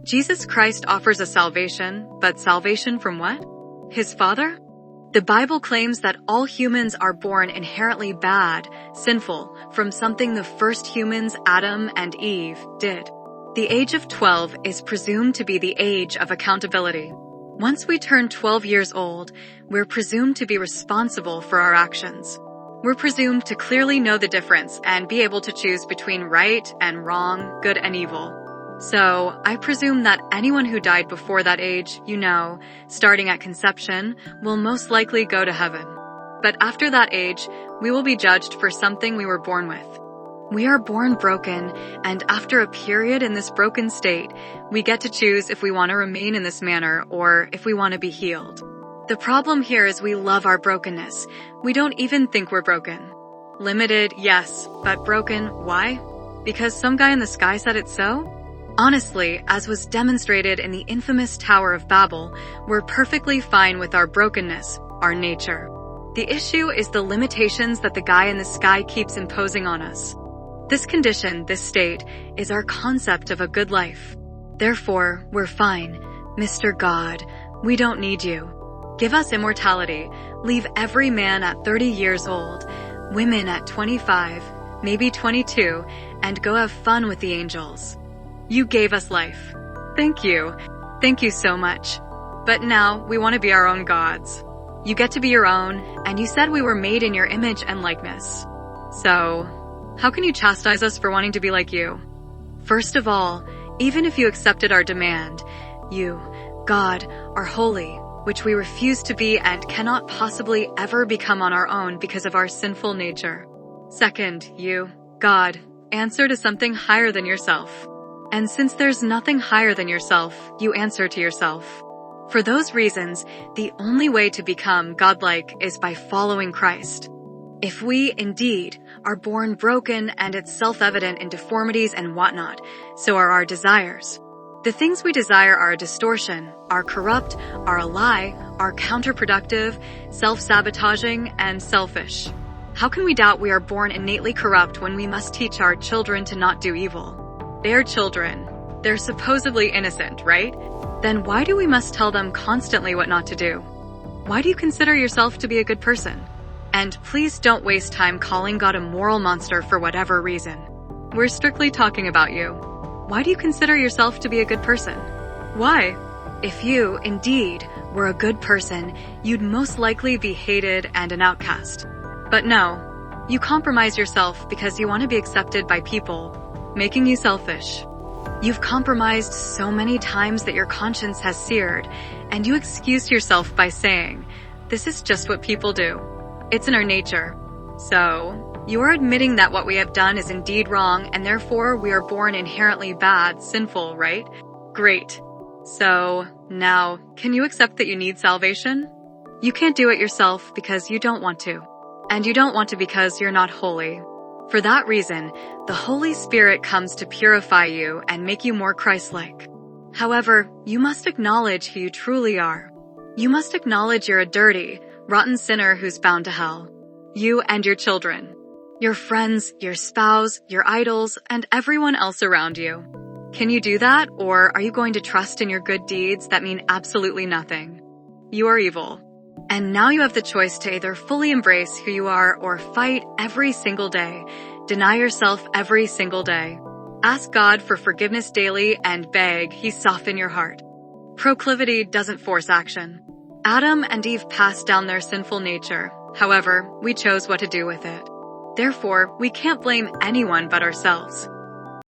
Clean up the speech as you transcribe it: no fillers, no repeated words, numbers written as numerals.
Jesus Christ offers a salvation, but salvation from what? His Father? The Bible claims that all humans are born inherently bad, sinful, from something the first humans, Adam and Eve, did. The age of 12 is presumed to be the age of accountability. Once we turn 12 years old, we're presumed to be responsible for our actions. We're presumed to clearly know the difference and be able to choose between right and wrong, good and evil. So, I presume that anyone who died before that age, starting at conception, will most likely go to heaven. But after that age, we will be judged for something we were born with. We are born broken, and after a period in this broken state, we get to choose if we want to remain in this manner or if we want to be healed. The problem here is we love our brokenness. We don't even think we're broken. Limited, yes, but broken, why? Because some guy in the sky said it so? Honestly, as was demonstrated in the infamous Tower of Babel, we're perfectly fine with our brokenness, our nature. The issue is the limitations that the guy in the sky keeps imposing on us. This condition, this state, is our concept of a good life. Therefore, we're fine. Mr. God, we don't need you. Give us immortality. Leave every man at 30 years old, women at 25, maybe 22, and go have fun with the angels. You gave us life. Thank you. Thank you so much. But now, we want to be our own gods. You get to be your own, and you said we were made in your image and likeness. So, how can you chastise us for wanting to be like you? First of all, even if you accepted our demand, you, God, are holy, which we refuse to be and cannot possibly ever become on our own because of our sinful nature. Second, you, God, answer to something higher than yourself. And since there's nothing higher than yourself, you answer to yourself. For those reasons, the only way to become godlike is by following Christ. If we, indeed, are born broken and it's self-evident in deformities and whatnot, so are our desires. The things we desire are a distortion, are corrupt, are a lie, are counterproductive, self-sabotaging, and selfish. How can we doubt we are born innately corrupt when we must teach our children to not do evil? They are children. They're supposedly innocent, right? Then why do we must tell them constantly what not to do? Why do you consider yourself to be a good person? And please don't waste time calling God a moral monster for whatever reason. We're strictly talking about you. Why do you consider yourself to be a good person? Why? If you, indeed, were a good person, you'd most likely be hated and an outcast. But no, you compromise yourself because you want to be accepted by people, making you selfish. You've compromised so many times that your conscience has seared, and you excuse yourself by saying, "This is just what people do. It's in our nature." So, you are admitting that what we have done is indeed wrong, and therefore we are born inherently bad, sinful, right? Great. So, now, can you accept that you need salvation? You can't do it yourself because you don't want to. And you don't want to because you're not holy. For that reason, the Holy Spirit comes to purify you and make you more Christ-like. However, you must acknowledge who you truly are. You must acknowledge you're a dirty, rotten sinner who's bound to hell. You and your children. Your friends, your spouse, your idols, and everyone else around you. Can you do that, or are you going to trust in your good deeds that mean absolutely nothing? You are evil. And now you have the choice to either fully embrace who you are or fight every single day. Deny yourself every single day. Ask God for forgiveness daily and beg He soften your heart. Proclivity doesn't force action. Adam and Eve passed down their sinful nature. However, we chose what to do with it. Therefore, we can't blame anyone but ourselves.